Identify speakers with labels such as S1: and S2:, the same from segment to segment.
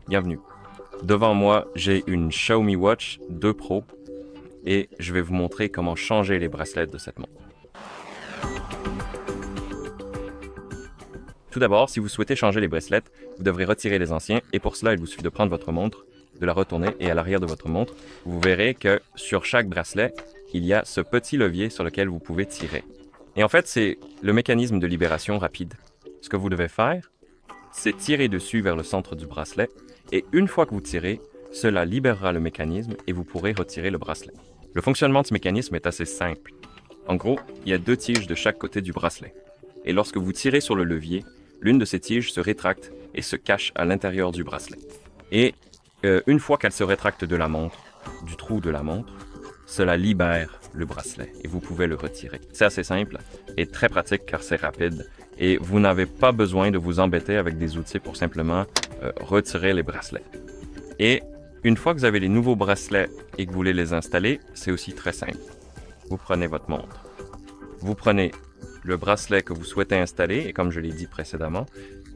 S1: Bienvenue. Devant moi, j'ai une Xiaomi Watch 2 Pro et je vais vous montrer comment changer les bracelets de cette montre. Tout d'abord, si vous souhaitez changer les bracelets, vous devrez retirer les anciens et pour cela, il vous suffit de prendre votre montre, de la retourner et à l'arrière de votre montre, vous verrez que sur chaque bracelet, il y a ce petit levier sur lequel vous pouvez tirer. Et en fait, c'est le mécanisme de libération rapide. Ce que vous devez faire, c'est tirer dessus vers le centre du bracelet et une fois que vous tirez, cela libérera le mécanisme et vous pourrez retirer le bracelet. Le fonctionnement de ce mécanisme est assez simple. En gros, il y a 2 tiges de chaque côté du bracelet. Et lorsque vous tirez sur le levier, l'une de ces tiges se rétracte et se cache à l'intérieur du bracelet. Et une fois qu'elle se rétracte de la montre, du trou de la montre, cela libère le bracelet et vous pouvez le retirer. C'est assez simple et très pratique car c'est rapide et vous n'avez pas besoin de vous embêter avec des outils pour simplement retirer les bracelets. Et une fois que vous avez les nouveaux bracelets et que vous voulez les installer, c'est aussi très simple. Vous prenez votre montre, vous prenez le bracelet que vous souhaitez installer et comme je l'ai dit précédemment,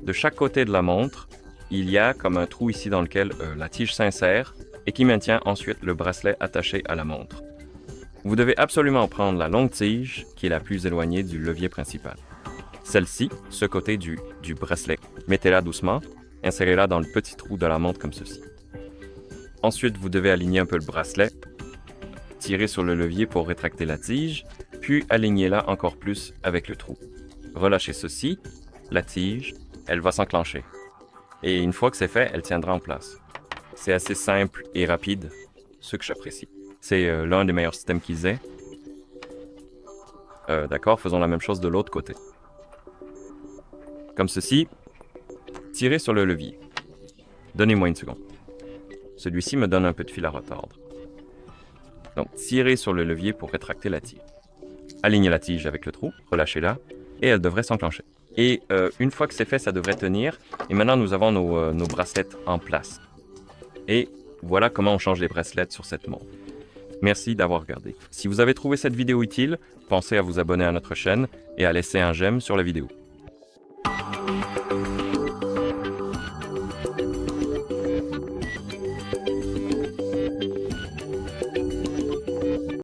S1: de chaque côté de la montre, il y a comme un trou ici dans lequel la tige s'insère et qui maintient ensuite le bracelet attaché à la montre. Vous devez absolument prendre la longue tige qui est la plus éloignée du levier principal. Celle-ci, ce côté du bracelet. Mettez-la doucement, insérez-la dans le petit trou de la montre comme ceci. Ensuite, vous devez aligner un peu le bracelet, tirer sur le levier pour rétracter la tige, puis alignez-la encore plus avec le trou. Relâchez ceci, la tige, elle va s'enclencher. Et une fois que c'est fait, elle tiendra en place. C'est assez simple et rapide, ce que j'apprécie. C'est l'un des meilleurs systèmes qu'ils aient. D'accord, faisons la même chose de l'autre côté. Comme ceci, tirez sur le levier. Donnez-moi une seconde. Celui-ci me donne un peu de fil à retordre. Donc, tirez sur le levier pour rétracter la tige. Alignez la tige avec le trou, relâchez-la, et elle devrait s'enclencher. Et une fois que c'est fait, ça devrait tenir. Et maintenant, nous avons nos bracelets en place. Et voilà comment on change les bracelets sur cette montre. Merci d'avoir regardé. Si vous avez trouvé cette vidéo utile, pensez à vous abonner à notre chaîne et à laisser un j'aime sur la vidéo.